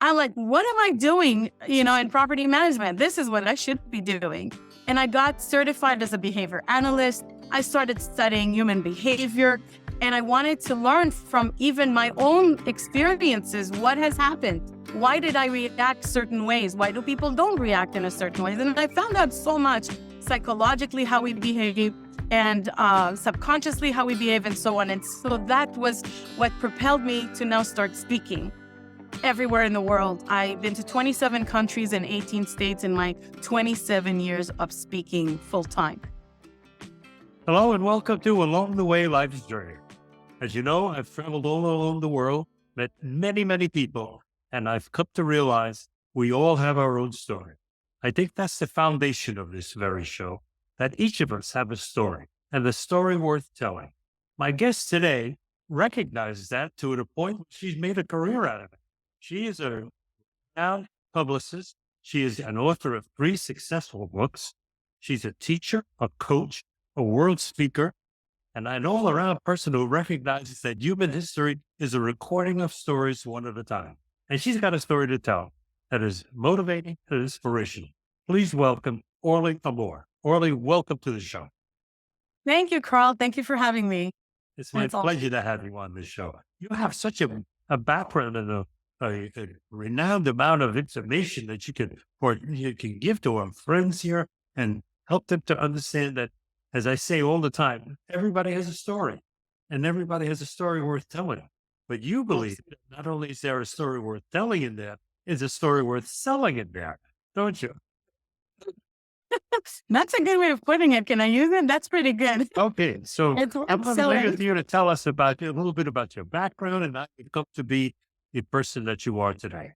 I'm like, what am I doing, in property management? This is what I should be doing. And I got certified as a behavior analyst. I started studying human behavior, and I wanted to learn from even my own experiences. What has happened? Why did I react certain ways? Why do people don't react in a certain way? And I found out so much psychologically how we behave, and subconsciously how we behave, and so on. And so that was what propelled me to now start speaking everywhere in the world. I've been to 27 countries and 18 states in my 27 years of speaking full time. Hello and welcome to Along the Way Life's Journey. As you know, I've traveled all along the world, met many, many people, and I've come to realize we all have our own story. I think that's the foundation of this very show, that each of us have a story, and the story worth telling. My guest today recognizes that to the point where she's made a career out of it. She is a renowned publicist. She is an author of 3 successful books. She's a teacher, a coach, a world speaker, and an all-around person who recognizes that human history is a recording of stories one at a time. And she's got a story to tell that is motivating and inspirational. Please welcome Orly Amor. Orly, welcome to the show. Thank you, Carl. Thank you for having me. It's my pleasure to have you on this show. You have such a background and a renowned amount of information that you can give to our friends here and help them to understand that, as I say all the time, everybody has a story, and everybody has a story worth telling. But you believe that not only is there a story worth telling in there, is a story worth selling in there, don't you? That's a good way of putting it. Can I use it? That's pretty good. Okay, so I'm going to leave you to tell us a little bit about your background and how you've come to be the person that you are today.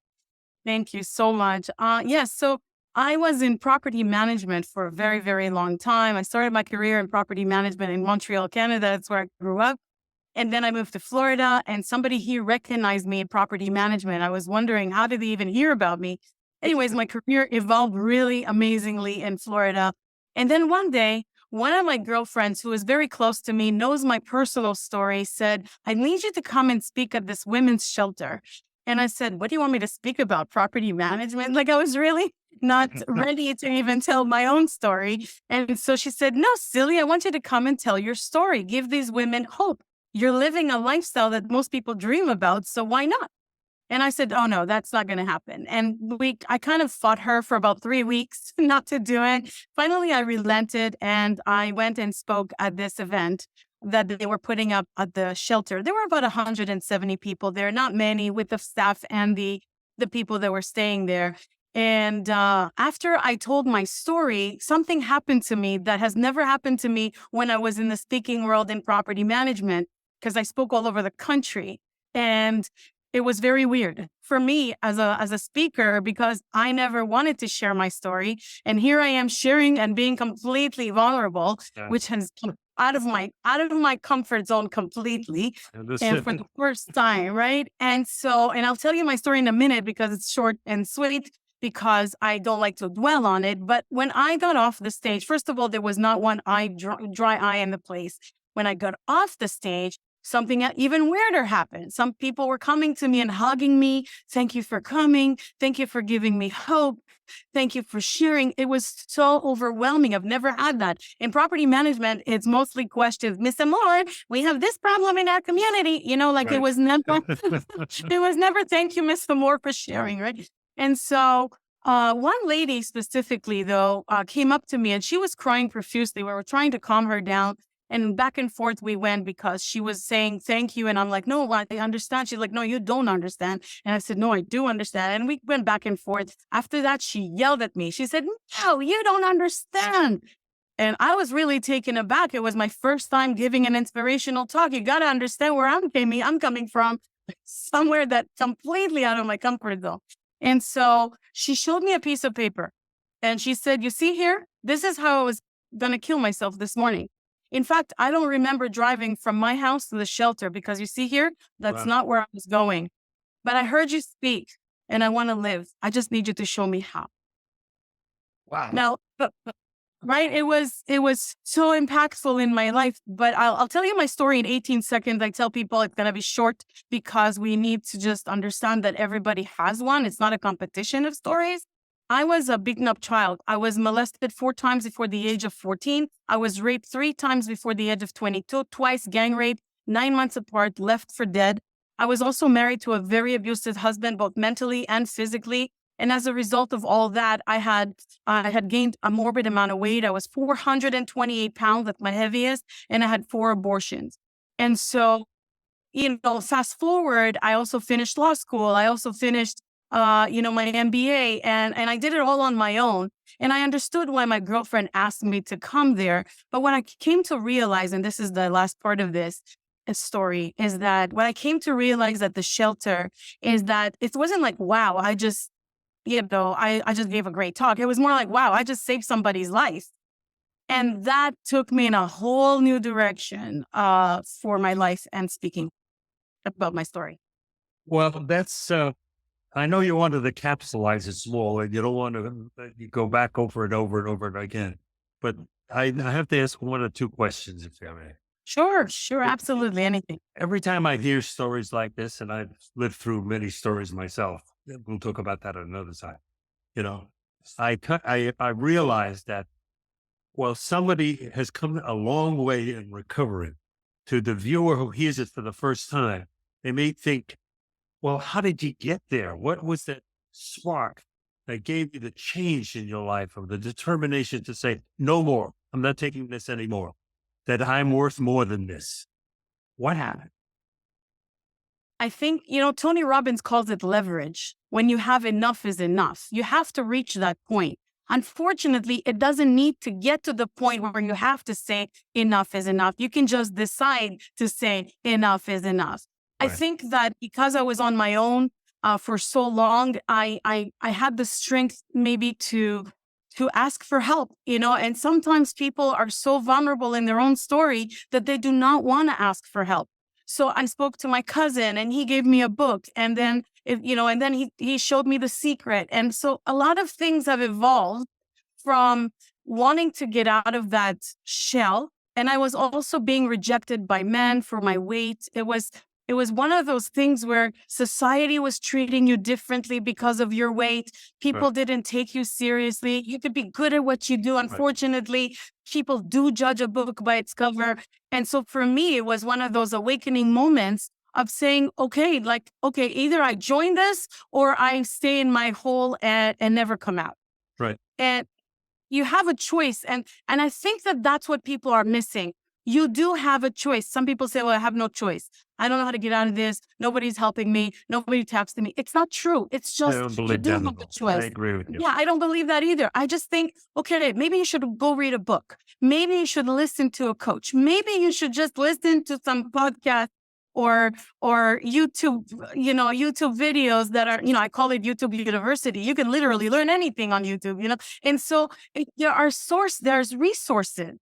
Thank you so much. Yes, so I was in property management for a very, very long time. I started my career in property management in Montreal, Canada. That's where I grew up. And then I moved to Florida, and somebody here recognized me in property management. I was wondering, how did they even hear about me? Anyways, my career evolved really amazingly in Florida. And then one day, one of my girlfriends, who is very close to me, knows my personal story, said, I need you to come and speak at this women's shelter. And I said, what do you want me to speak about? Property management? Like, I was really not ready to even tell my own story. And so she said, no, silly, I want you to come and tell your story. Give these women hope. You're living a lifestyle that most people dream about, so why not? And I said, oh no, that's not going to happen. And I kind of fought her for about 3 weeks not to do it. Finally, I relented, and I went and spoke at this event that they were putting up at the shelter. There were about 170 people there, not many, with the staff and the people that were staying there. And after I told my story, something happened to me that has never happened to me when I was in the speaking world in property management, because I spoke all over the country. And it was very weird for me as a speaker, because I never wanted to share my story. And here I am sharing and being completely vulnerable, which has come out of my comfort zone completely. And for the first time, right? And I'll tell you my story in a minute, because it's short and sweet, because I don't like to dwell on it. But when I got off the stage, first of all, there was not one dry eye in the place. When I got off the stage, something even weirder happened. Some people were coming to me and hugging me. Thank you for coming. Thank you for giving me hope. Thank you for sharing. It was so overwhelming. I've never had that. In property management, it's mostly questions. Miss Amor, we have this problem in our community. Right. It was never, thank you, Miss Amor, for sharing, right? And so one lady specifically, though, came up to me, and she was crying profusely. We were trying to calm her down. And back and forth we went, because she was saying thank you. And I'm like, no, I understand. She's like, no, you don't understand. And I said, no, I do understand. And we went back and forth. After that, she yelled at me. She said, no, you don't understand. And I was really taken aback. It was my first time giving an inspirational talk. You got to understand where I'm coming from, somewhere that's completely out of my comfort zone. And so she showed me a piece of paper, and she said, you see here, this is how I was going to kill myself this morning. In fact, I don't remember driving from my house to the shelter, because you see here, that's not where I was going. But I heard you speak, and I want to live. I just need you to show me how. Wow. Now, right? It was so impactful in my life. But I'll tell you my story in 18 seconds. I tell people it's gonna be short because we need to just understand that everybody has one. It's not a competition of stories. I was a beaten up child. I was molested 4 times before the age of 14. I was raped 3 times before the age of 22, twice gang raped, 9 months apart, left for dead. I was also married to a very abusive husband, both mentally and physically. And as a result of all that, I had gained a morbid amount of weight. I was 428 pounds at my heaviest, and I had 4 abortions. And so, fast forward, I also finished law school. I also finished, my MBA, and I did it all on my own. And I understood why my girlfriend asked me to come there. But when I came to realize, and this is the last part of this story, is that when I came to realize at the shelter, is that it wasn't like, wow, I just gave a great talk. It was more like, wow, I just saved somebody's life. And that took me in a whole new direction for my life and speaking about my story. Well, that's, I know you wanted to capsulize it small and you don't want to you go back over and over and over and again. But I have to ask one or two questions, if I may. Sure, It- absolutely. Anything. Every time I hear stories like this, and I've lived through many stories myself, we'll talk about that on another side. You know, I realize that, well, somebody has come a long way in recovering. To the viewer who hears it for the first time, they may think, well, how did you get there? What was that spark that gave you the change in your life, or the determination to say, no more, I'm not taking this anymore, that I'm worth more than this? What happened? I think, Tony Robbins calls it leverage. When you have enough is enough, you have to reach that point. Unfortunately, it doesn't need to get to the point where you have to say enough is enough. You can just decide to say enough is enough. I Right. think that because I was on my own for so long, I had the strength maybe to ask for help, and sometimes people are so vulnerable in their own story that they do not want to ask for help. So I spoke to my cousin and he gave me a book, and then he showed me The Secret. And so a lot of things have evolved from wanting to get out of that shell. And I was also being rejected by men for my weight. It was one of those things where society was treating you differently because of your weight. People Right. didn't take you seriously. You could be good at what you do. Right. Unfortunately, people do judge a book by its cover. And so for me, it was one of those awakening moments of saying, okay, either I join this or I stay in my hole and never come out. Right. And you have a choice. And I think that that's what people are missing. You do have a choice. Some people say, well, I have no choice. I don't know how to get out of this. Nobody's helping me. Nobody taps to me. It's not true. It's I just, don't you believe do that have at a all. I choice. agree with you. Yeah, I don't believe that either. I just think, okay, maybe you should go read a book. Maybe you should listen to a coach. Maybe you should just listen to some podcast or YouTube, YouTube videos that are, I call it YouTube University. You can literally learn anything on YouTube. And so there's resources.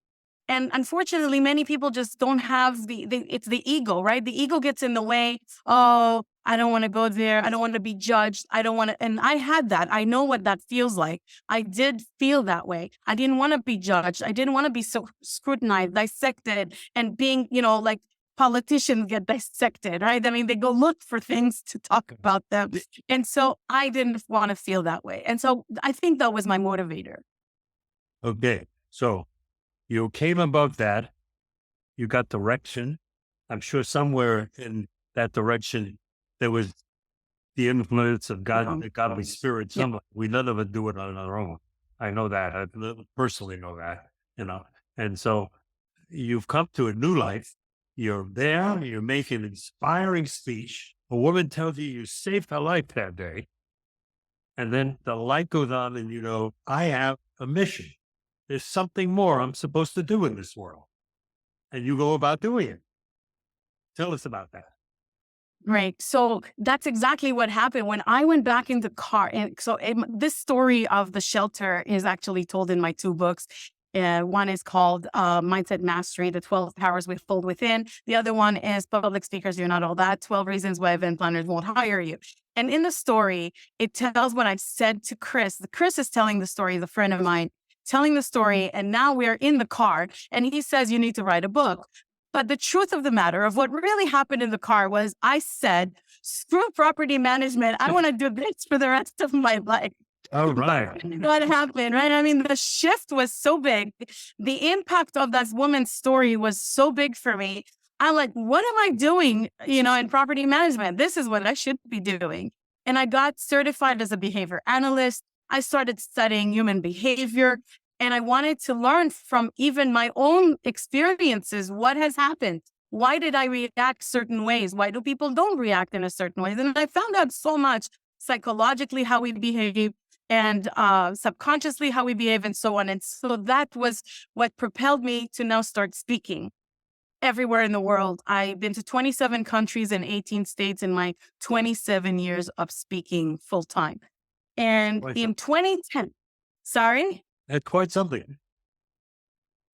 And unfortunately, many people just don't have it's the ego, right? The ego gets in the way. Oh, I don't want to go there. I don't want to be judged. I don't want to. And I had that. I know what that feels like. I did feel that way. I didn't want to be judged. I didn't want to be so scrutinized, dissected, and being, like politicians get dissected, right? I mean, they go look for things to talk about them. And so I didn't want to feel that way. And so I think that was my motivator. Okay. So you came above that. You got direction. I'm sure somewhere in that direction, there was the influence of God, the godly spirit. Yeah. We none of it do it on our own. I know that. I personally know that. And so you've come to a new life. You're there. You're making an inspiring speech. A woman tells you saved her life that day. And then the light goes on and I have a mission. There's something more I'm supposed to do in this world. And you go about doing it. Tell us about that. Right. So that's exactly what happened when I went back in the car. And so this story of the shelter is actually told in my 2 books. One is called Mindset Mastery, the 12 Powers We Hold Within. The other one is Public Speakers, You're Not All That, 12 Reasons Why Event Planners Won't Hire You. And in the story, it tells what I said to Chris. Chris is telling the story, the friend of mine. telling the story. And now we're in the car and he says, you need to write a book. But the truth of the matter of what really happened in the car was I said, screw property management. I want to do this for the rest of my life. All right. What happened, right? I mean, the shift was so big. The impact of that woman's story was so big for me. I'm like, what am I doing, in property management? This is what I should be doing. And I got certified as a behavior analyst. I started studying human behavior. And I wanted to learn from even my own experiences. What has happened? Why did I react certain ways? Why do people don't react in a certain way? And I found out so much psychologically how we behave and subconsciously how we behave and so on. And so that was what propelled me to now start speaking everywhere in the world. I've been to 27 countries and 18 states in my 27 years of speaking full time. And in 2010, sorry? That's quite something.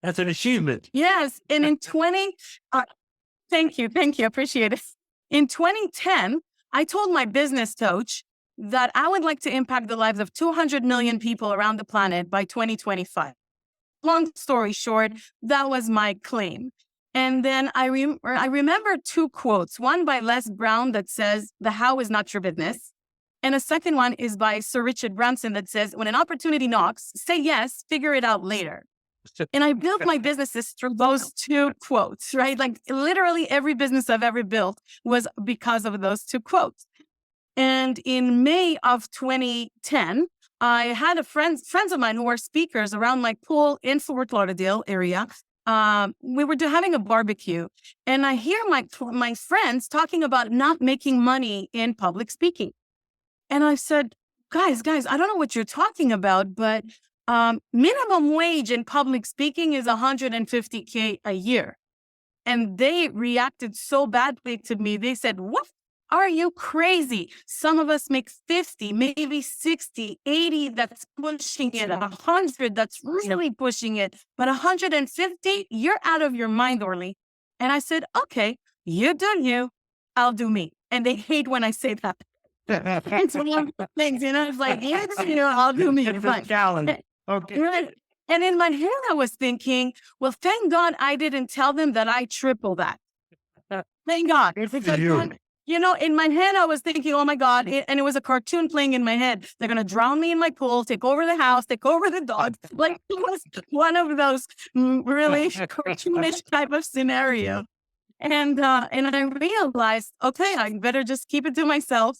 That's an achievement. Yes. And in thank you. Appreciate it. In 2010, I told my business coach that I would like to impact the lives of 200 million people around the planet by 2025. Long story short, that was my claim. And then I remember two quotes, one by Les Brown that says, the how is not your business. And a second one is by Sir Richard Branson that says, when an opportunity knocks, say yes, figure it out later. And I built my businesses through those two quotes, right? Like literally every business I've ever built was because of those two quotes. And in May of 2010, I had friends of mine who were speakers around my pool in Fort Lauderdale area. We were having a barbecue and I hear my friends talking about not making money in public speaking. And I said, guys, I don't know what you're talking about, but minimum wage in public speaking is $150K a year. And they reacted so badly to me. They said, what? Are you crazy? Some of us make 50, maybe 60, 80, that's pushing it, 100, that's really pushing it. But 150, you're out of your mind, Orly. And I said, okay, you do you, I'll do me. And they hate when I say that. It's one of the things, it's like, yes, I'll do me. It's a challenge. Okay. Right. And in my head, I was thinking, well, thank God I didn't tell them that I triple that. Thank God. In my head, I was thinking, oh my God. And it was a cartoon playing in my head. They're going to drown me in my pool, take over the house, take over the dogs. Like it was one of those really cartoonish type of scenario. And I realized, okay, I better just keep it to myself.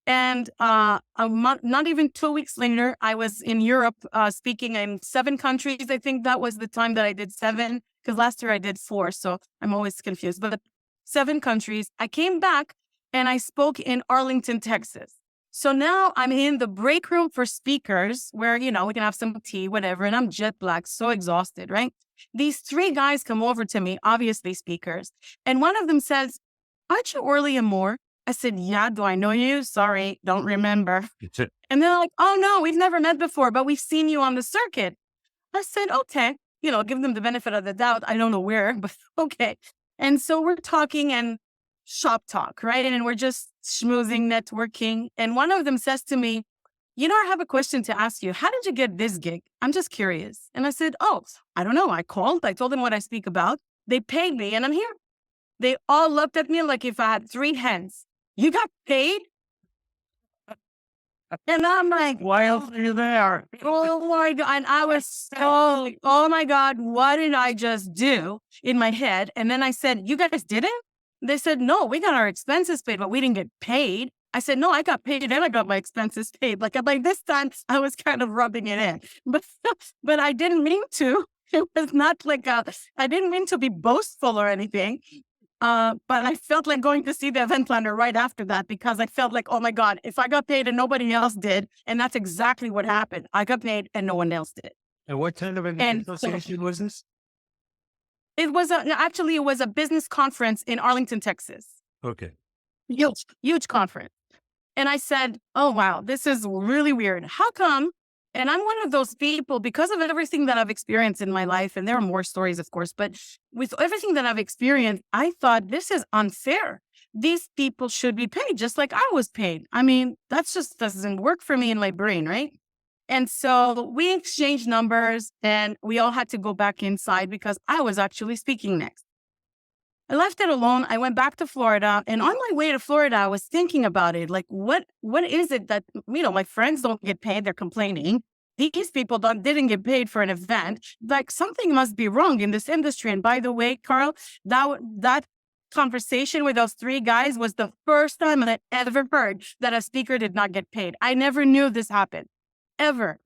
And not even 2 weeks later, I was in Europe speaking in 7 countries. I think that was the time that I did 7, because last year I did 4. So I'm always confused. But 7 countries. I came back and I spoke in Arlington, Texas. So now I'm in the break room for speakers where, we can have some tea, whatever. And I'm jet black, so exhausted, right? These 3 guys come over to me, obviously speakers. And one of them says, aren't you Orly Amor? I said, yeah, do I know you? Sorry, don't remember. And they're like, oh no, we've never met before, but we've seen you on the circuit. I said, okay, give them the benefit of the doubt. I don't know where, but okay. And so we're talking and shop talk, right? And we're just schmoozing, networking. And one of them says to me, I have a question to ask you. How did you get this gig? I'm just curious. And I said, oh, I don't know. I called. I told them what I speak about. They paid me and I'm here. They all looked at me like if I had 3 hands. You got paid? And I'm like, why else are you there? Oh my God. And I was so, oh my God, what did I just do in my head? And then I said, you guys didn't? They said, no, we got our expenses paid, but we didn't get paid. I said, no, I got paid and I got my expenses paid. Like this time I was kind of rubbing it in, but I didn't mean to. It was not like I didn't mean to be boastful or anything. But I felt like going to see the event planner right after that because I felt like, oh my God, if I got paid and nobody else did, and that's exactly what happened. I got paid and no one else did. And what kind of an association was this? It was a business conference in Arlington, Texas. Okay. Huge conference. And I said, oh, wow, this is really weird. How come? And I'm one of those people, because of everything that I've experienced in my life, and there are more stories, of course, but with everything that I've experienced, I thought this is unfair. These people should be paid just like I was paid. I mean, that's just doesn't work for me in my brain, right? And so we exchanged numbers and we all had to go back inside because I was actually speaking next. I left it alone. I went back to Florida, and on my way to Florida, I was thinking about it. Like, what is it that, my friends don't get paid? They're complaining. These people didn't get paid for an event. Like, something must be wrong in this industry. And by the way, Carl, that conversation with those three guys was the first time I ever heard that a speaker did not get paid. I never knew this happened, ever.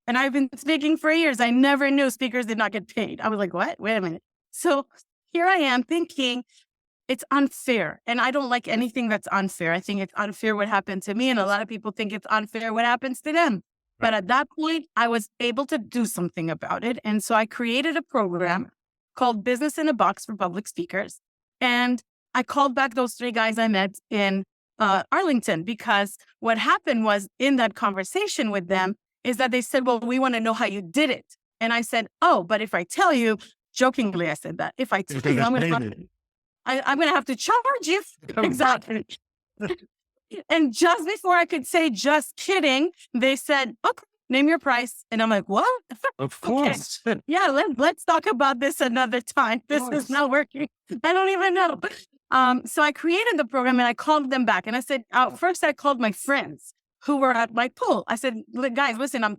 And I've been speaking for years. I never knew speakers did not get paid. I was like, what? Wait a minute. So here I am thinking it's unfair. And I don't like anything that's unfair. I think it's unfair what happened to me. And a lot of people think it's unfair what happens to them. But at that point, I was able to do something about it. And so I created a program called Business in a Box for public speakers. And I called back those three guys I met in Arlington, because what happened was in that conversation with them is that they said, well, we want to know how you did it. And I said, oh, but if I tell you, jokingly, I said that. If I tell you, I'm going to have to charge you. Exactly. And just before I could say, just kidding, they said, okay, name your price. And I'm like, what? Of course. Okay. Yeah, let's talk about this another time. This is not working. I don't even know. So I created the program and I called them back. And I said, first I called my friends who were at my pool. I said, guys, listen, I'm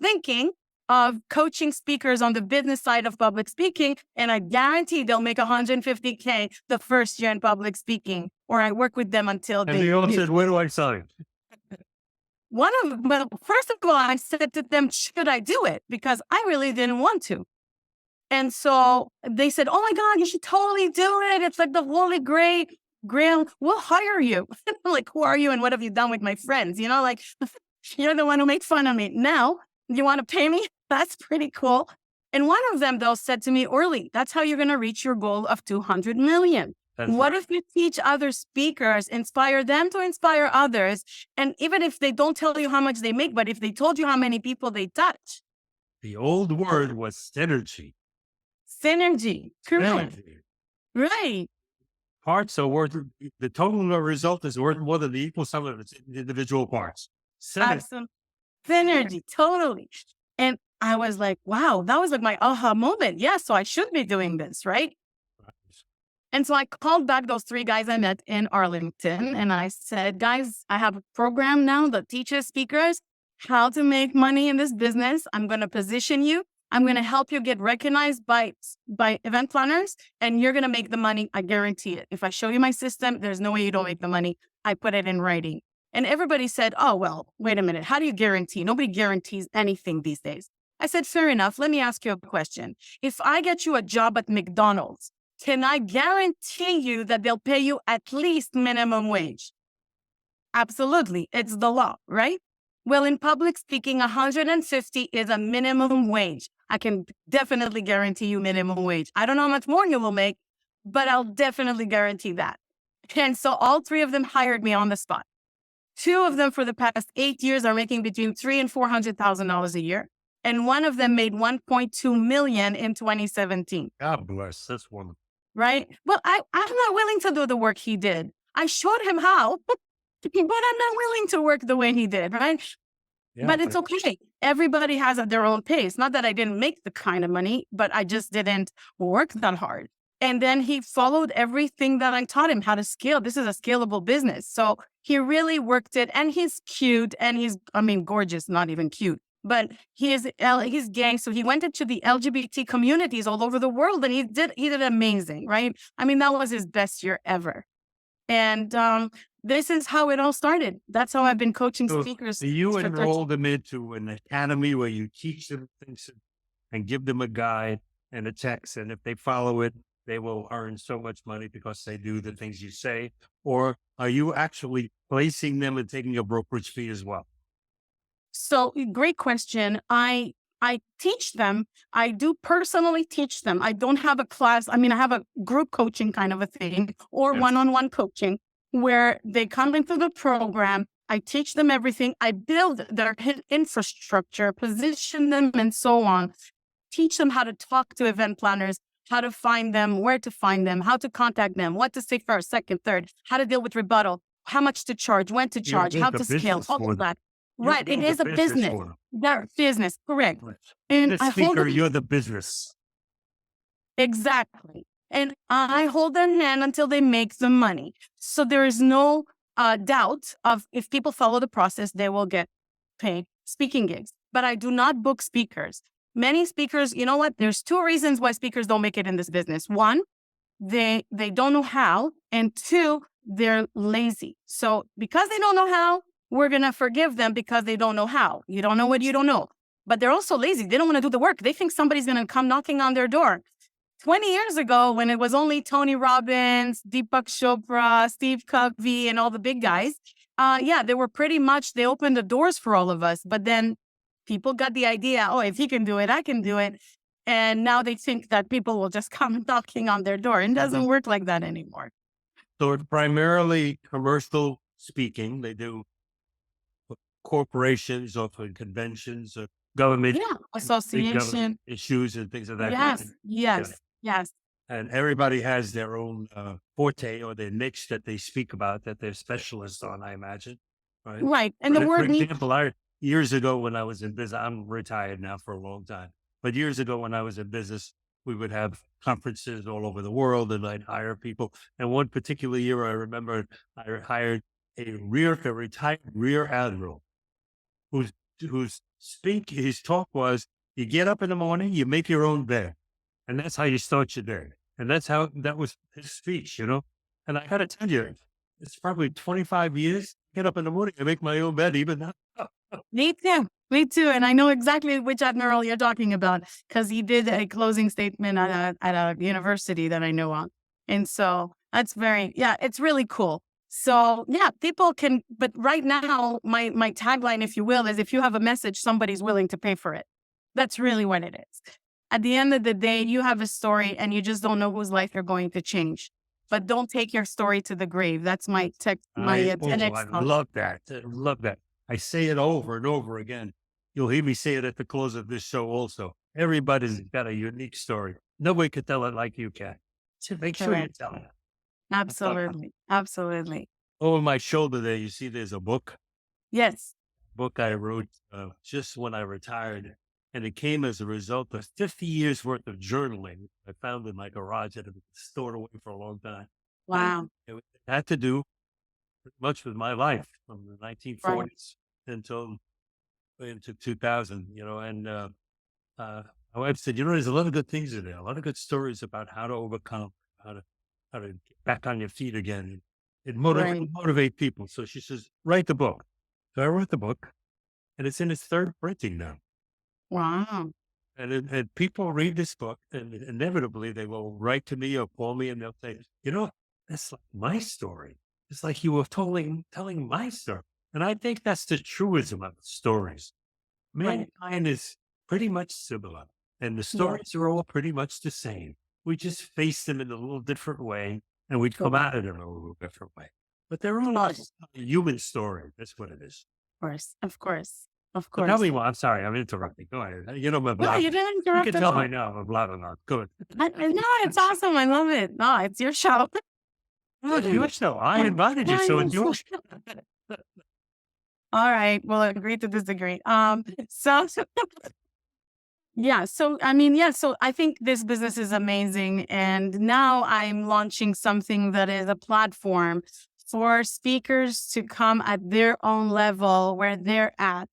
thinking of coaching speakers on the business side of public speaking, and I guarantee they'll make $150K the first year in public speaking, or I work with them until and they all said, where do I sign? First of all, I said to them, should I do it? Because I really didn't want to. And so they said, oh my God, you should totally do it. It's like the Holy Grail. We'll hire you. I'm like, who are you? And what have you done with my friends? Like, you're the one who made fun of me. Now, you want to pay me? That's pretty cool. And one of them, though, said to me, Orly, that's how you're going to reach your goal of 200 million. What if you teach other speakers, inspire them to inspire others? And even if they don't tell you how much they make, but if they told you how many people they touch. The old word was synergy. Synergy. Correct. Synergy. Right. Parts are worth, the total result is worth more than the equal sum of its individual parts. Absolutely. Synergy. Totally. And I was like, wow, that was like my aha moment. Yeah, so I should be doing this, right? And so I called back those three guys I met in Arlington and I said, guys, I have a program now that teaches speakers how to make money in this business. I'm going to position you. I'm going to help you get recognized by event planners, and you're going to make the money. I guarantee it. If I show you my system, there's no way you don't make the money. I put it in writing. And everybody said, oh, well, wait a minute. How do you guarantee? Nobody guarantees anything these days. I said, fair enough. Let me ask you a question. If I get you a job at McDonald's, can I guarantee you that they'll pay you at least minimum wage? Absolutely. It's the law, right? Well, in public speaking, 150 is a minimum wage. I can definitely guarantee you minimum wage. I don't know how much more you will make, but I'll definitely guarantee that. And so all three of them hired me on the spot. Two of them for the past 8 years are making between $300,000 and $400,000 a year. And one of them made $1.2 million in 2017. God bless. That's wonderful. Right? Well, I'm not willing to do the work he did. I showed him how, but I'm not willing to work the way he did, right? Yeah, but it's okay. Everybody has at their own pace. Not that I didn't make the kind of money, but I just didn't work that hard. And then he followed everything that I taught him how to scale. This is a scalable business. So he really worked it, and he's cute and gorgeous, not even cute, but he's gay. So he went into the LGBT communities all over the world, and he did amazing, right? That was his best year ever. And this is how it all started. That's how I've been coaching speakers. So you enroll them into an academy where you teach them things and give them a guide and a text. And if they follow it, they will earn so much money because they do the things you say. Or are you actually placing them and taking a brokerage fee as well? So great question. I teach them. I do personally teach them. I don't have a class. I have a group coaching kind of a thing, or one-on-one coaching where they come into the program. I teach them everything. I build their infrastructure, position them, and so on. Teach them how to talk to event planners, how to find them, where to find them, how to contact them, what to say first, second, third, how to deal with rebuttal, how much to charge, when to charge, how to scale, all of that. Right. It You're the is a business business. owner. Their business, correct. Right. And The I hold speaker, them you're the business. exactly. And I hold their hand until they make the money. So there is no doubt of if people follow the process, they will get paid speaking gigs. But I do not book speakers. Many speakers, you know what? There's two reasons why speakers don't make it in this business. One, they don't know how, and two, they're lazy. So because they don't know how, we're gonna forgive them because they don't know how. You don't know what you don't know. But they're also lazy. They don't want to do the work. They think somebody's gonna come knocking on their door. 20 years ago, when it was only Tony Robbins, Deepak Chopra, Steve Covey, and all the big guys, yeah, they were pretty much, they opened the doors for all of us. But then people got the idea, oh, if he can do it, I can do it. And now they think that people will just come knocking on their door. It doesn't work like that anymore. So it's primarily commercial speaking. They do corporations, often conventions, government, Yeah, big government association. issues and things of that Yes, kind. yes, yes. And everybody has their own forte or their niche that they speak about that they're specialists on, I imagine. Right. Right. And the For word niche, example, years ago when I was in business, I'm retired now for a long time, but years ago when I was in business, we would have conferences all over the world and I'd hire people. And one particular year, I remember I hired a retired rear admiral whose his talk was, you get up in the morning, you make your own bed. And that's how you start your day. And that was his speech, you know? And I got to tell you, it's probably 25 years. Get up in the morning and make my own bed, even now. me too. Me too. And I know exactly which admiral you're talking about because he did a closing statement at a university that I know of. And so that's it's really cool. So yeah, people can, but right now, my tagline, if you will, is if you have a message, somebody's willing to pay for it. That's really what it is. At the end of the day, you have a story and you just don't know whose life you're going to change. But don't take your story to the grave. That's my TEDx I talk. love that. I love that. I say it over and over again. You'll hear me say it at the close of this show also. Everybody's got a unique story. Nobody could tell it like you can. So make sure you Correct. tell it. Absolutely. Absolutely. Over my shoulder there, you see there's a book Yes. I wrote just when I retired. And it came as a result of 50 years worth of journaling I found in my garage that had been stored away for a long time. Wow. It had to do pretty much with my life from the 1940s Right. until into 2000, you know, and my wife said, you know, there's a lot of good things in there, a lot of good stories about how to overcome, how to get back on your feet again. It Right. motivate people. So she says, write the book. So I wrote the book and it's in its third printing now. Wow. And people read this book and inevitably they will write to me or call me and they'll say, you know, that's like my story. It's like you were telling my story. And I think that's the truism of stories. Right. Mankind is pretty much similar and the Yes. stories are all pretty much the same. We just face them in a little different way and we come out of them in a little different way. But they're all a human story. That's what it is. Of course. Of course. Of But tell course. me more. I'm sorry. I'm interrupting. Go ahead. You know, my No, blabber. you didn't You interrupt can at tell all. I know I'm blabbing on. Good. No, it's awesome. I love it. No, it's your show. Oh, it's your show. I invited you, so it's your show. All right. Well, agree to disagree. So yeah. So, I mean, yeah. So I think this business is amazing. And now I'm launching something that is a platform for speakers to come at their own level where they're at.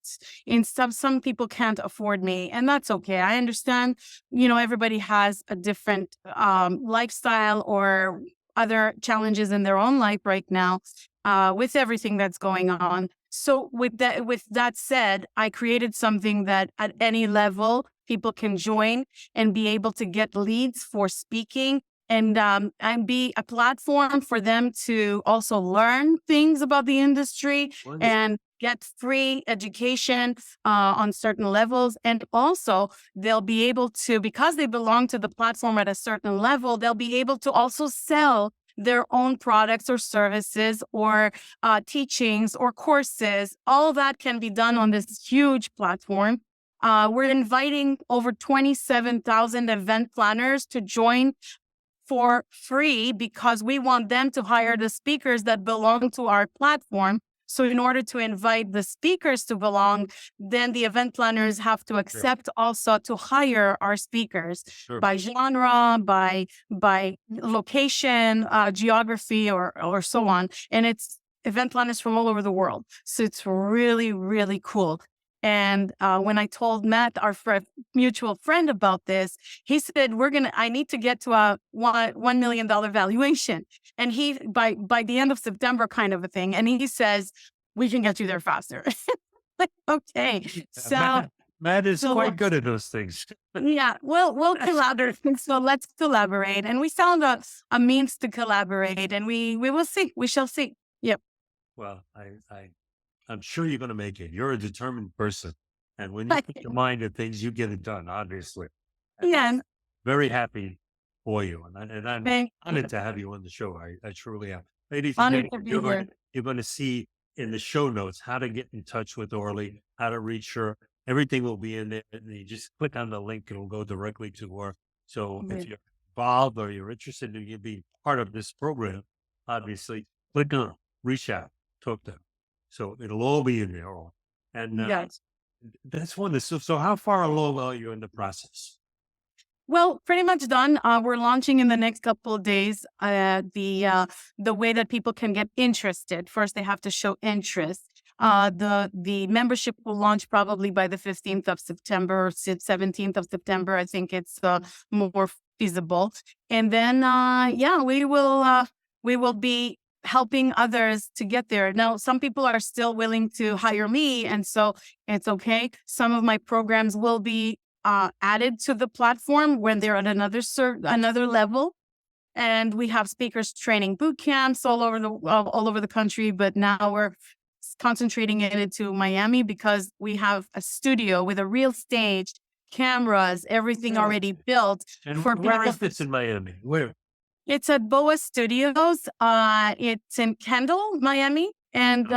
In some people can't afford me, and that's okay. I understand, you know, everybody has a different lifestyle or other challenges in their own life right now with everything that's going on. So with that said, I created something that at any level people can join and be able to get leads for speaking and be a platform for them to also learn things about the industry and get free education on certain levels. And also they'll be able to, because they belong to the platform at a certain level, they'll be able to also sell their own products or services or teachings or courses. All that can be done on this huge platform. We're inviting over 27,000 event planners to join for free because we want them to hire the speakers that belong to our platform So in order to invite the speakers to belong, then the event planners have to accept also to hire our speakers by genre, by location, geography, or so on. And it's event planners from all over the world. So it's really, really cool. And when I told Matt, our mutual friend, about this, he said, I need to get to a $1 million valuation. And he, by the end of September kind of a thing. And he says, we can get you there faster. Like, okay. So Matt is quite good at those things. Yeah, we'll collaborate. So let's collaborate. And we found a means to collaborate, and we will see. We shall see. Yep. Well, I'm sure you're going to make it. You're a determined person. And when you put your mind to things, you get it done, obviously. And Yeah. I'm very happy for you. And I'm Thank honored to have you on the show. I truly am. Ladies and Honored to gentlemen, be here. you're going to see in the show notes how to get in touch with Orly, how to reach her. Everything will be in there. And you just click on the link. It'll go directly to her. So if you're involved or you're interested in being part of this program, obviously, click on, reach out, talk to them. So it'll all be in there. And Yes. that's wonderful. So how far along are you in the process? Well, pretty much done. We're launching in the next couple of days. The way that people can get interested. First, they have to show interest. The membership will launch probably by the 15th of September, 17th of September. I think it's more feasible. And then, we will be helping others to get there. Now, some people are still willing to hire me, and so it's okay. Some of my programs will be added to the platform when they're at another level. And we have speakers training boot camps all over the country. But now we're concentrating it into Miami because we have a studio with a real stage, cameras, everything already built. And where is this in Miami? Where? It's at Boa Studios. It's in Kendall, Miami, and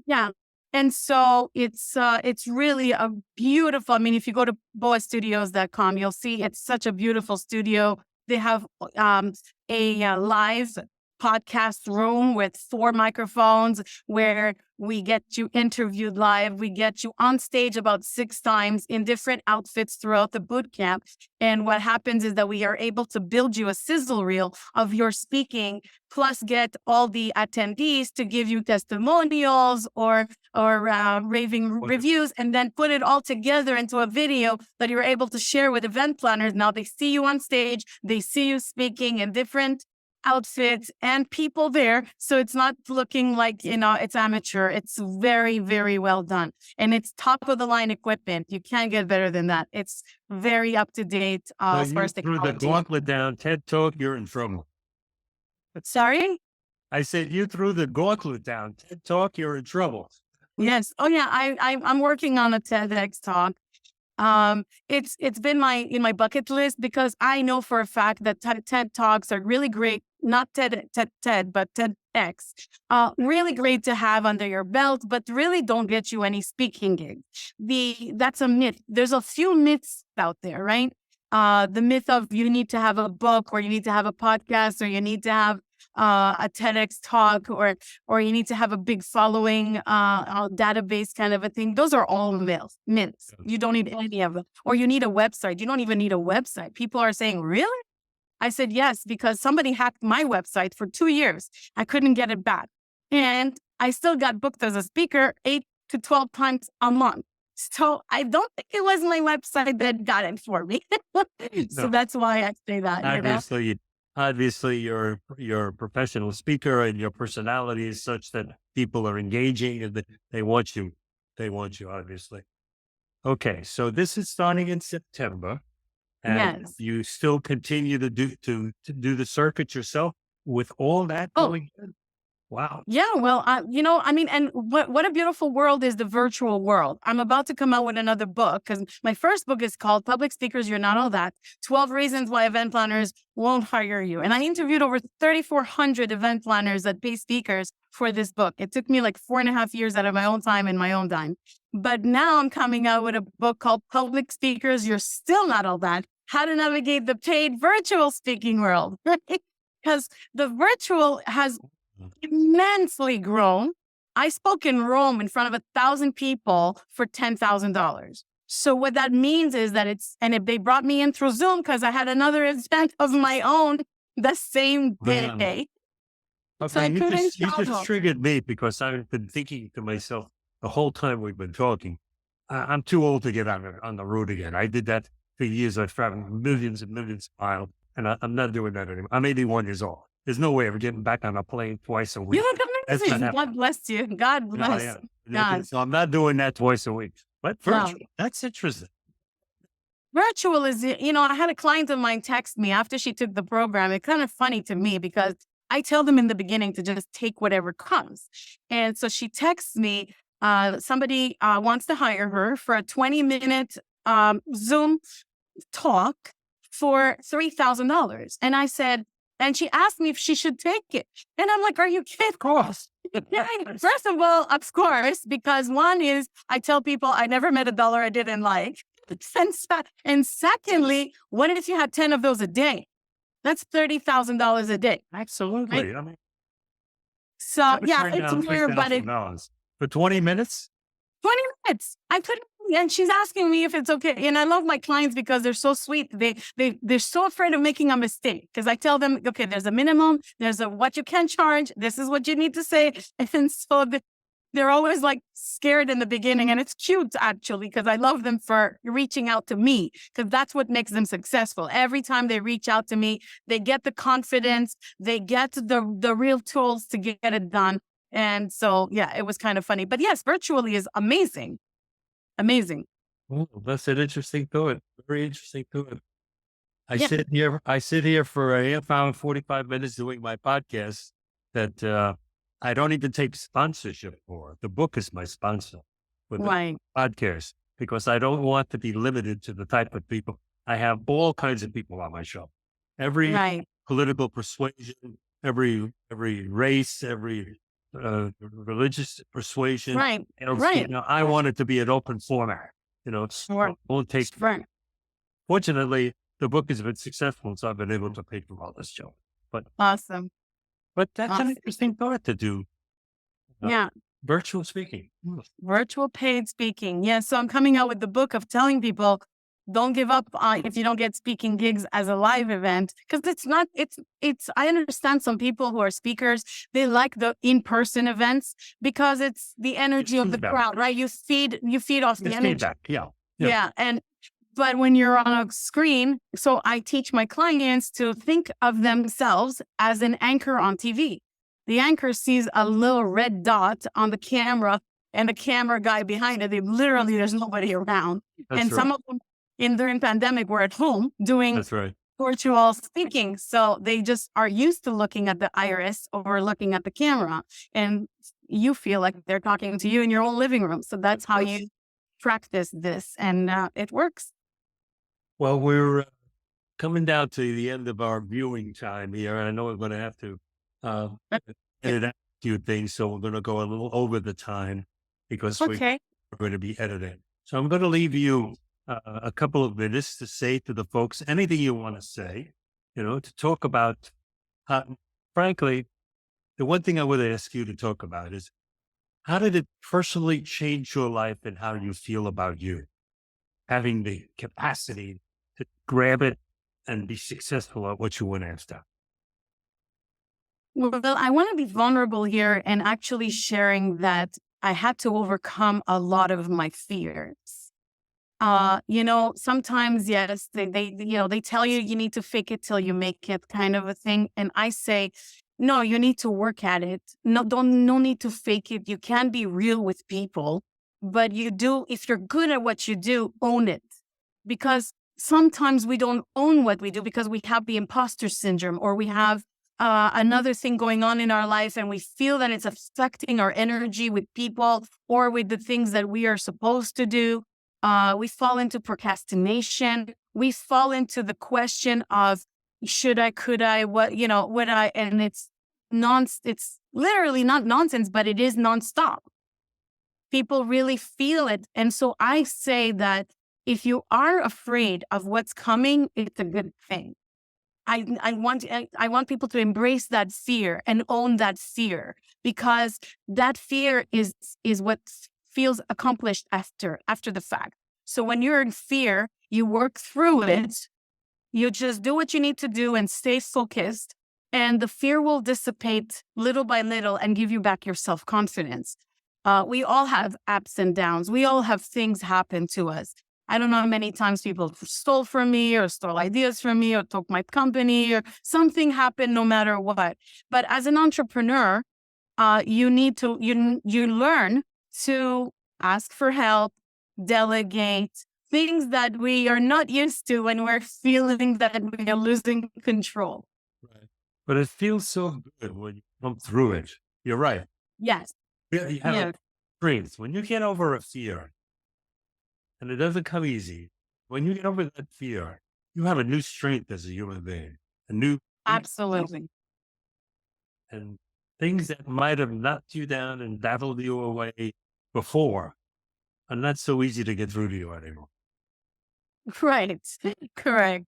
yeah. And so it's really a beautiful. I mean, if you go to boastudios.com, you'll see it's such a beautiful studio. They have a live podcast room with 4 microphones where we get you interviewed live. We get you on stage about 6 times in different outfits throughout the boot camp. And what happens is that we are able to build you a sizzle reel of your speaking, plus get all the attendees to give you testimonials or raving reviews, and then put it all together into a video that you're able to share with event planners. Now they see you on stage, they see you speaking in different outfits and people there. So it's not looking like, it's amateur. It's very, very well done. And it's top of the line equipment. You can't get better than that. It's very up to date as far as technology. Threw the gauntlet down, TED Talk, you're in trouble. Sorry? I said, you threw the gauntlet down, TED Talk, you're in trouble. Yes. Oh yeah. I'm working on a TEDx talk. It's been in my bucket list because I know for a fact that TED Talks are really great. Not TED, but TEDx. Really great to have under your belt, but really don't get you any speaking gigs. That's a myth. There's a few myths out there, right? The myth of you need to have a book, or you need to have a podcast, or you need to have a TEDx talk, or you need to have a big following, a database kind of a thing. Those are all myths. You don't need any of them. Or you need a website. You don't even need a website. People are saying, really? I said, yes, because somebody hacked my website for 2 years. I couldn't get it back. And I still got booked as a speaker 8 to 12 times a month. So I don't think it was my website that got it for me. So that's why I say that. Obviously, you're a professional speaker, and your personality is such that people are engaging and they want you. They want you, obviously. Okay, so this is starting in September, and you still continue to do the circuit yourself with all that going on? Wow. Yeah, well, and what a beautiful world is the virtual world. I'm about to come out with another book because my first book is called Public Speakers, You're Not All That, 12 Reasons Why Event Planners Won't Hire You. And I interviewed over 3,400 event planners that pay speakers for this book. It took me like 4.5 years out of my own time and my own dime. But now I'm coming out with a book called Public Speakers, You're Still Not All That, How to Navigate the Paid Virtual Speaking World, right? Because the virtual has immensely grown. I spoke in Rome in front of 1,000 people for $10,000. So what that means is that and if they brought me in through Zoom because I had another event of my own the same Man. day. So Okay, I couldn't you just travel. triggered me because I've been thinking to myself the whole time we've been talking. I'm too old to get on the road again. I did that for years. I've traveled millions and millions of miles, and I'm not doing that anymore. I'm 81 years old. There's no way of getting back on a plane twice a You week. look That's not amazing. happening. God bless you. God No, bless. yeah. God. So I'm not doing that twice a week. But No. virtual, that's interesting. Virtual is, I had a client of mine text me after she took the program. It's kind of funny to me because I tell them in the beginning to just take whatever comes. And so she texts me, somebody wants to hire her for a 20-minute Zoom talk for $3,000. And I said, and she asked me if she should take it. And I'm like, are you kidding? Of course. First of all, of course, because one is I tell people I never met a dollar I didn't like. And secondly, what if you had 10 of those a day? That's $30,000 a day. Right? Absolutely. I mean, I So would yeah, turn it's down weird, but $3,000 for 20 minutes. 20 minutes. I couldn't. And she's asking me if it's okay. And I love my clients because they're so sweet. They're so afraid of making a mistake because I tell them, okay, there's a minimum, there's a what you can charge. This is what you need to say. And so they're always like scared in the beginning. And it's cute actually, because I love them for reaching out to me because that's what makes them successful. Every time they reach out to me, they get the confidence, they get the real tools to get it done. And so, yeah, it was kind of funny. But yes, virtually is amazing. Amazing. Oh, that's an interesting thought. Very interesting thought. Yeah. I sit here for a half hour, 45 minutes doing my podcast that I don't even take sponsorship for. The book is my sponsor with the Right. podcast because I don't want to be limited to the type of people. I have all kinds of people on my show. Every Right. political persuasion, every race, every religious persuasion. Right. You know, I want it to be an open format. You know, Sure. won't take. Right. Fortunately, the book has been successful, so I've been able to pay for all this show. But Awesome. that's an Awesome. interesting thought to do. Yeah. Virtual speaking. Virtual paid speaking. Yeah. So I'm coming out with the book of telling people don't give up if you don't get speaking gigs as a live event. Because I understand some people who are speakers, they like the in-person events because it's the energy of the feedback. crowd, right? You feed off the It's energy. feedback. Yeah. Yeah. But when you're on a screen, so I teach my clients to think of themselves as an anchor on TV. The anchor sees a little red dot on the camera and the camera guy behind it. There's nobody around. That's And right. some of them during pandemic were at home doing That's right. virtual speaking. So they just are used to looking at the iris or looking at the camera. And you feel like they're talking to you in your own living room. So that's how you practice this. And it works. Well, we're coming down to the end of our viewing time here. I know we're going to have to edit out a few things, so we're going to go a little over the time because Okay. we're going to be editing. So I'm going to leave you a couple of minutes to say to the folks anything you want to say, you know, to talk about. Frankly, the one thing I would ask you to talk about is how did it personally change your life and how you feel about you? Having the capacity to grab it and be successful at what you went after. Well, I want to be vulnerable here and actually sharing that I had to overcome a lot of my fears. Sometimes, yes, they tell you you need to fake it till you make it kind of a thing. And I say, no, you need to work at it. No need to fake it. You can be real with people, but if you're good at what you do, own it. Because sometimes we don't own what we do because we have the imposter syndrome or we have another thing going on in our life and we feel that it's affecting our energy with people or with the things that we are supposed to do. We fall into procrastination. We fall into the question of should I, could I, what, would I, and it's literally not nonsense, but it is nonstop. People really feel it. And so I say that if you are afraid of what's coming, it's a good thing. I want people to embrace that fear and own that fear, because that fear is what feels accomplished after the fact. So when you're in fear, you work through it. You just do what you need to do and stay focused, and the fear will dissipate little by little and give you back your self-confidence. We all have ups and downs. We all have things happen to us. I don't know how many times people stole from me or stole ideas from me or took my company or something happened no matter what. But as an entrepreneur, you learn to ask for help, delegate, things that we are not used to when we're feeling that we are losing control. Right. But it feels so good when you come through it. You're right. Yes. You have Yeah. a strength. When you get over a fear, and it doesn't come easy, when you get over that fear, you have a new strength as a human being, a new, Absolutely. and things that might have knocked you down and baffled you away before are not so easy to get through to you anymore. Right. Correct.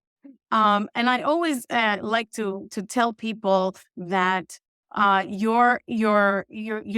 And I always like to tell people that you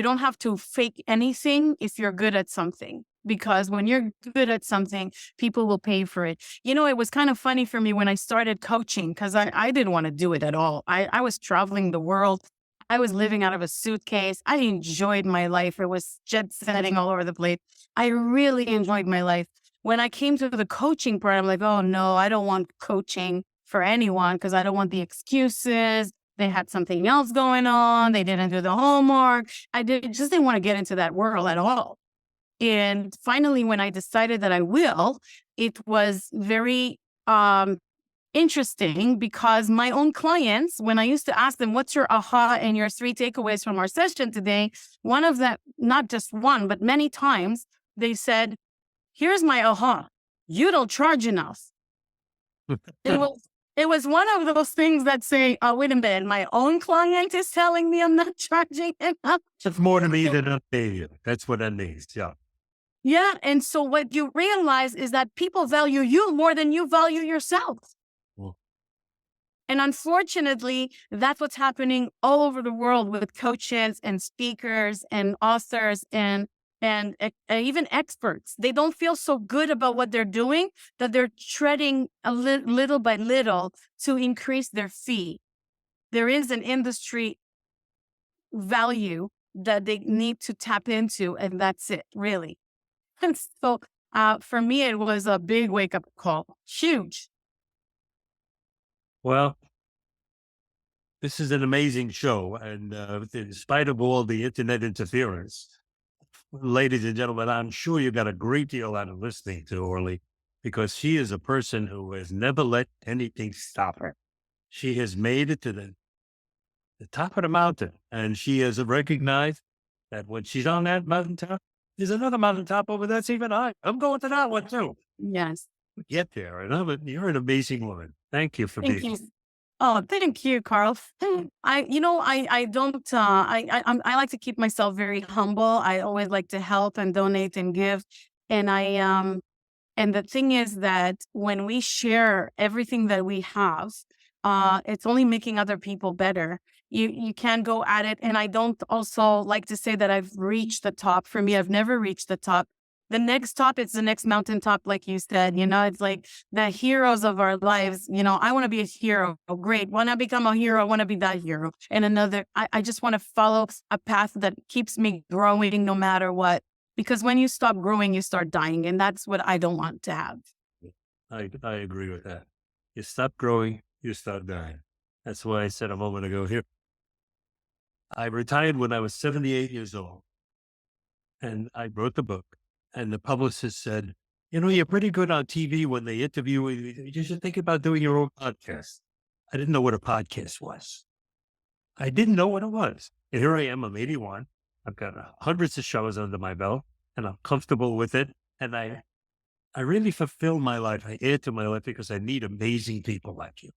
don't have to fake anything if you're good at something. Because when you're good at something, people will pay for it. You know, it was kind of funny for me when I started coaching, because I didn't want to do it at all. I was traveling the world. I was living out of a suitcase. I enjoyed my life. It was jet setting all over the place. I really enjoyed my life. When I came to the coaching part, I'm like, oh no, I don't want coaching for anyone, because I don't want the excuses. They had something else going on. They didn't do the homework. Just didn't want to get into that world at all. And finally, when I decided that I will, it was very interesting, because my own clients, when I used to ask them, what's your aha and your 3 takeaways from our session today? One of them, not just one, but many times, they said, here's my aha. You don't charge enough. It was one of those things that say, oh, wait a minute, my own client is telling me I'm not charging enough. It's more to me than a failure. That's what that means. Yeah. Yeah. And so what you realize is that people value you more than you value yourself. Well, And unfortunately, that's what's happening all over the world with coaches and speakers and authors and even experts. They don't feel so good about what they're doing that they're treading little by little to increase their fee. There is an industry value that they need to tap into, and that's it, really. And so for me, it was a big wake up call. Huge. well, this is an amazing show. And in spite of all the internet interference, ladies and gentlemen, I'm sure you got a great deal out of listening to Orly, because she is a person who has never let anything stop her. She has made it to the top of the mountain, and she has recognized that when she's on that mountaintop, there's another mountaintop over there that's even higher. I'm going to that one too. Yes. Get there. And you're an amazing woman. Thank you for Thank being. you. Oh, thank you, Carl. I don't, I like to keep myself very humble. I always like to help and donate and give. And and the thing is that when we share everything that we have, it's only making other people better. You can go at it. And I don't also like to say that I've reached the top. For me, I've never reached the top. The next top, it's the next mountaintop, like you said. It's like the heroes of our lives. I want to be a hero. Great. When I become a hero, I want to be that hero. And I just want to follow a path that keeps me growing no matter what. Because when you stop growing, you start dying. And that's what I don't want to have. I agree with that. You stop growing, you start dying. That's why I said a moment ago here. I retired when I was 78 years old, and I wrote the book, and the publicist said, you're pretty good on TV when they interview you. You should think about doing your own podcast. I didn't know what a podcast was. I didn't know what it was. And here I am, I'm 81. I've got hundreds of shows under my belt, and I'm comfortable with it. And I really fulfill my life. I add to my life because I meet amazing people like you.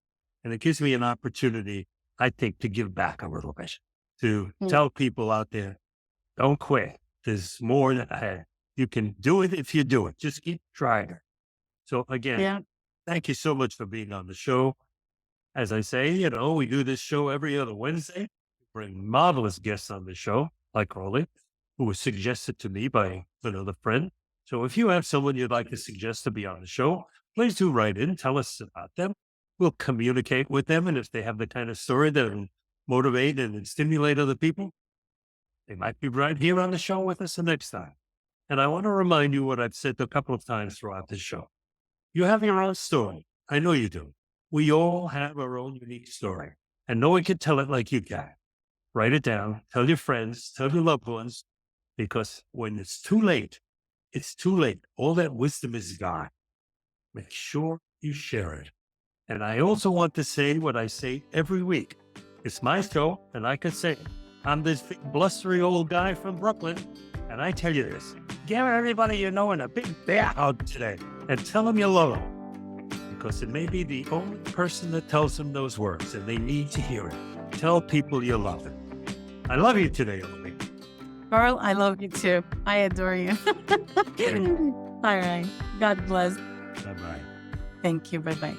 And it gives me an opportunity, I think, to give back a little bit, to tell people out there, don't quit. There's more than ahead. You can do it if you do it. Just keep trying it. So again, thank you so much for being on the show. As I say, we do this show every other Wednesday. Bring marvelous guests on the show, like Orly, who was suggested to me by another friend. So if you have someone you'd like to suggest to be on the show, please do write in, tell us about them. We'll communicate with them. And if they have the kind of story that will motivate and stimulate other people, they might be right here on the show with us the next time. And I want to remind you what I've said a couple of times throughout this show. You have your own story. I know you do. We all have our own unique story, and no one can tell it like you can. Write it down, tell your friends, tell your loved ones, because when it's too late, it's too late. All that wisdom is gone. Make sure you share it. And I also want to say what I say every week. It's my show, and I can say it. I'm this big, blustery old guy from Brooklyn, and I tell you this. Give everybody you know in a big bear hug today, and tell them you love them. Because it may be the only person that tells them those words, and they need to hear it. Tell people you love them. I love you today, Orly. Carl, I love you too. I adore you. All right. God bless. Bye-bye. Thank you. Bye-bye.